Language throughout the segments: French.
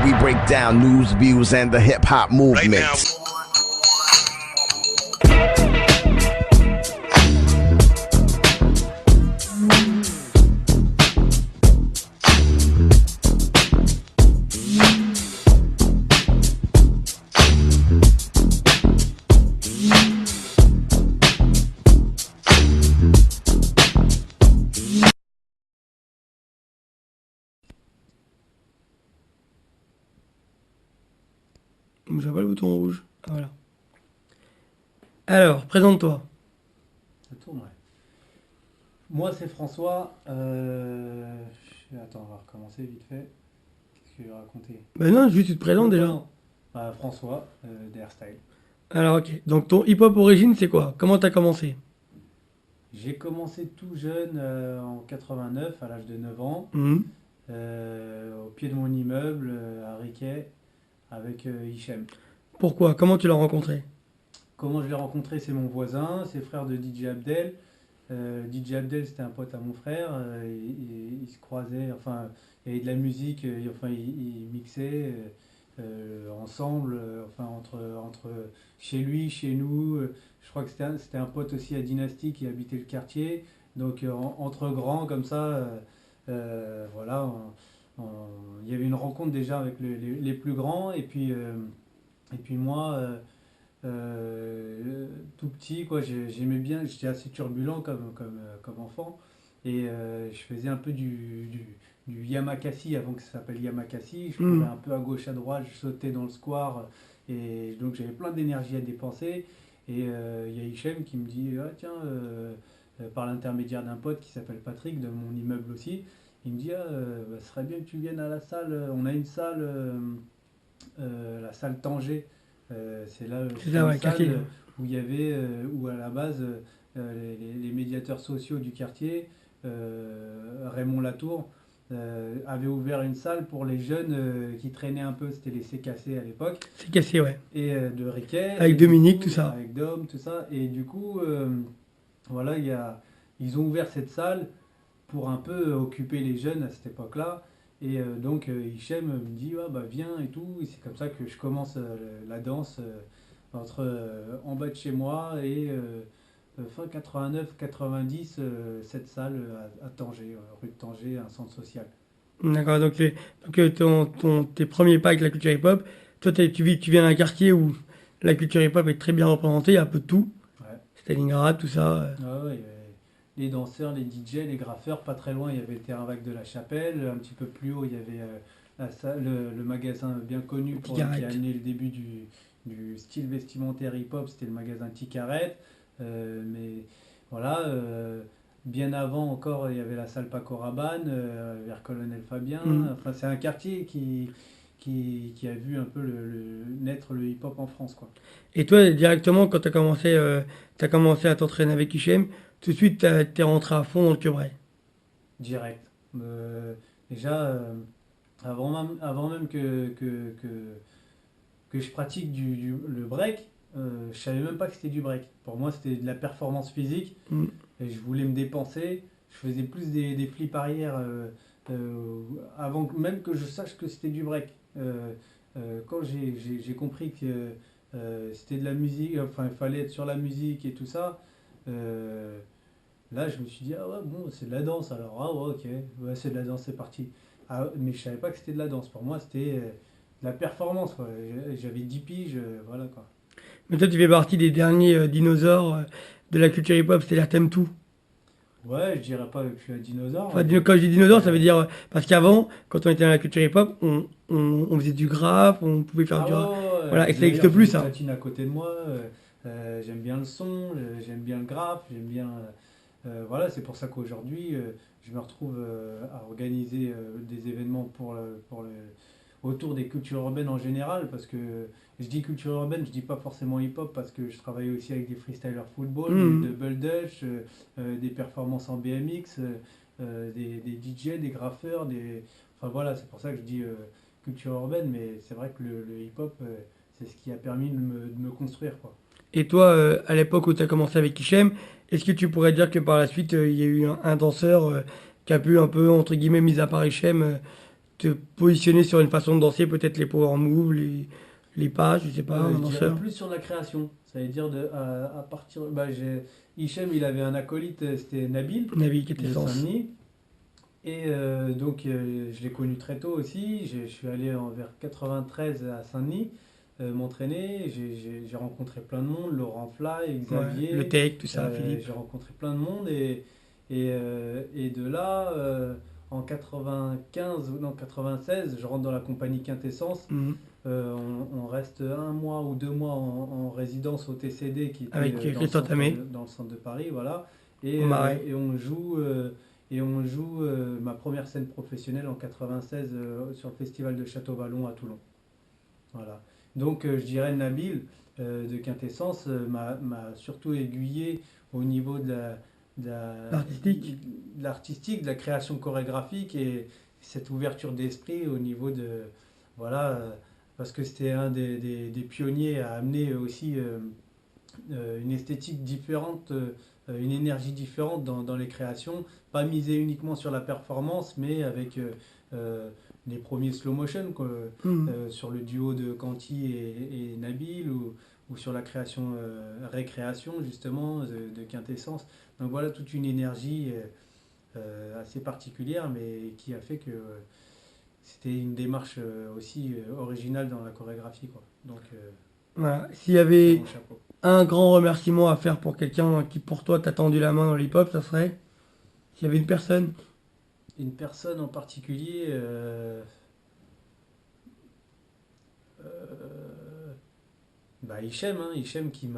we break down news, views, and the hip hop movement. Right now. Je vois pas le bouton rouge. Ah, voilà. Alors, présente-toi. Ça tourne, ouais. Moi, c'est François. Attends, on va recommencer vite fait. Qu'est-ce que je vais raconter? Ben non, juste tu te présentes déjà. Non. François, d'Airstyle. Alors, ok. Donc, ton hip-hop origine, c'est quoi? Comment t'as commencé? J'ai commencé tout jeune, en 89, à l'âge de 9 ans, Mhm. au pied de mon immeuble, à Riquet, avec Hichem. Pourquoi? Comment tu l'as rencontré? Comment je l'ai rencontré? C'est mon voisin, c'est le frère de DJ Abdel. DJ Abdel, c'était un pote à mon frère. Ils se croisaient, enfin, il y avait de la musique, enfin, ils mixaient ensemble, enfin, entre chez lui, chez nous. Je crois que c'était un pote aussi à Dynastie qui habitait le quartier. Donc, entre grands, comme ça, voilà, il y avait une rencontre déjà avec les plus grands. Et puis moi. Tout petit, quoi, j'aimais bien, j'étais assez turbulent comme enfant, et je faisais un peu du yamakasi avant que ça s'appelle yamakasi. Je courais un peu à gauche, à droite, je sautais dans le square, et donc j'avais plein d'énergie à dépenser. Et il y a Hichem qui me dit, ah, tiens, par l'intermédiaire d'un pote qui s'appelle Patrick, de mon immeuble aussi, il me dit, ah, bah, ce serait bien que tu viennes à la salle, on a une salle, la salle Tanger. C'est là, C'est là, une ouais, quartier. salle où il y avait, où à la base, les médiateurs sociaux du quartier, Raymond Latour, avait ouvert une salle pour les jeunes qui traînaient un peu, c'était les CKC à l'époque, C'est cassé, ouais. et de Riquet. Avec Et du Dominique, coup, tout ça. Avec Dom, tout ça. Et du coup, voilà, ils ont ouvert cette salle pour un peu occuper les jeunes à cette époque-là. Et donc Hichem me dit, ah, bah, viens et tout. Et c'est comme ça que je commence la danse en bas de chez moi, et fin 89-90, cette salle à Tanger, rue de Tanger, un centre social. D'accord, donc tes premiers pas avec la culture hip-hop, toi tu viens d'un quartier où la culture hip-hop est très bien représentée, il y a un peu de tout. Ouais. Stalingrad, tout ça. Ah ouais, il y avait les danseurs, les DJ, les graffeurs. Pas très loin, il y avait le terrain vague de la Chapelle. Un petit peu plus haut, il y avait le magasin bien connu qui a Ticarette. amené le début du style vestimentaire hip-hop. C'était le magasin Ticarette. Mais voilà, bien avant encore, il y avait la salle Paco Rabanne, vers Colonel Fabien. Mm. Enfin, c'est un quartier qui a vu un peu naître le hip-hop en France, quoi. Et toi, directement, quand t'as commencé à t'entraîner avec Hichem, tout de suite t'es rentré à fond dans le cure-break. Direct. Déjà, avant même que je pratique le break, je savais même pas que c'était du break. Pour moi, c'était de la performance physique, Mm. et je voulais me dépenser. Je faisais plus des flips arrière, avant même que je sache que c'était du break. Quand j'ai compris que c'était de la musique, enfin il fallait être sur la musique et tout ça, euh, là je me suis dit, ah ouais, bon, c'est de la danse alors, ah ouais, ok, ouais, c'est de la danse, c'est parti. Ah, mais je savais pas que c'était de la danse. Pour moi, c'était de la performance, quoi. J'avais 10 piges, voilà, quoi. Mais toi, tu fais partie des derniers dinosaures de la culture hip-hop, c'est-à-dire t'aimes tout. Ouais, je dirais pas que je suis un dinosaure, Enfin, mais quand je dis dinosaure, ça veut euh, dire parce qu'avant, quand on était dans la culture hip-hop, on faisait du graphe, on pouvait faire ah du ouais, rap. ouais, ouais. Voilà, et ça D'ailleurs, n'existe j'ai plus une ça. platine à côté de moi. J'aime bien le son, j'aime bien le graphe, j'aime bien. Voilà, c'est pour ça qu'aujourd'hui, je me retrouve à organiser des événements autour des cultures urbaines en général, parce que je dis culture urbaine, je dis pas forcément hip-hop, parce que je travaille aussi avec des freestylers football, Mhm. des double dutch, des performances en BMX, des DJ, des graffeurs, enfin voilà, c'est pour ça que je dis culture urbaine, mais c'est vrai que le hip-hop, c'est ce qui a permis de me construire, quoi. Et toi, à l'époque où tu as commencé avec Hichem, est-ce que tu pourrais dire que par la suite, il y a eu un danseur qui a pu un peu, entre guillemets, mis à part Hichem, te positionner sur une façon de danser, peut-être les power moves, les pas, je sais pas, un Je dirais danseur. plus sur la création. Ça veut dire à partir. Hichem, il avait un acolyte, c'était Nabil Navigue de quintessence. Saint-Denis. Et donc, je l'ai connu très tôt aussi. Je suis allé vers 93 à Saint-Denis m'entraîner. J'ai rencontré plein de monde, Laurent Fly, Ouais, le Xavier. tech, tout ça, Philippe. J'ai rencontré plein de monde. Et de là, en 95, ou non, 96, je rentre dans la compagnie Quintessence. Mhm. On reste un mois ou 2 mois en résidence au TCD qui était Avec Christophe Tamé, dans le centre de Paris, voilà. au Marais. Et on joue ma première scène professionnelle en 96 sur le festival de Château-Vallon à Toulon. Voilà. Donc je dirais Nabil de Quintessence m'a surtout aiguillé au niveau L'artistique. de l'artistique, de la création chorégraphique et cette ouverture d'esprit au niveau de voilà parce que c'était un des pionniers à amener aussi une esthétique différente, une énergie différente dans les créations, pas miser uniquement sur la performance, mais avec les premiers slow motion, quoi, Mhm. sur le duo de Canty et Nabil, ou sur la création récréation justement de Quintessence. Donc voilà toute une énergie assez particulière, mais qui a fait que c'était une démarche aussi originale dans la chorégraphie, quoi. Donc Voilà. S'il y je tire avait mon chapeau. un grand remerciement à faire pour quelqu'un qui, pour toi, t'a tendu la main dans l'hip-hop, ça serait? S'il y avait une personne? Une personne en particulier, Hichem, hein, Hichem qui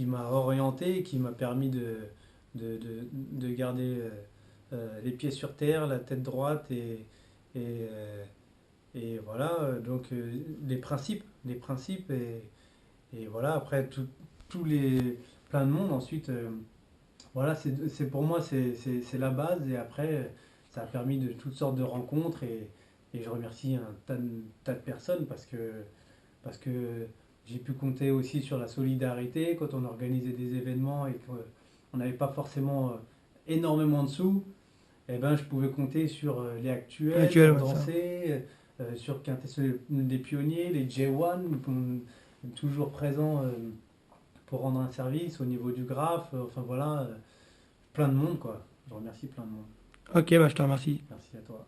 m'a orienté, qui m'a permis de garder les pieds sur terre, la tête droite et, euh, et voilà, donc les principes et voilà, après tous les plein de monde ensuite, voilà, pour moi c'est la base et après ça a permis de toutes sortes de rencontres et je remercie un tas de personnes parce que j'ai pu compter aussi sur la solidarité quand on organisait des événements et qu'on n'avait pas forcément énormément de sous. Eh ben, je pouvais compter sur les actuels Actuel, pour ouais, ça. danser, sur des pionniers, les J1, toujours présents pour rendre un service au niveau du graphe. Enfin voilà, plein de monde quoi. Je remercie plein de monde. Ok, bah, je te remercie. Merci à toi.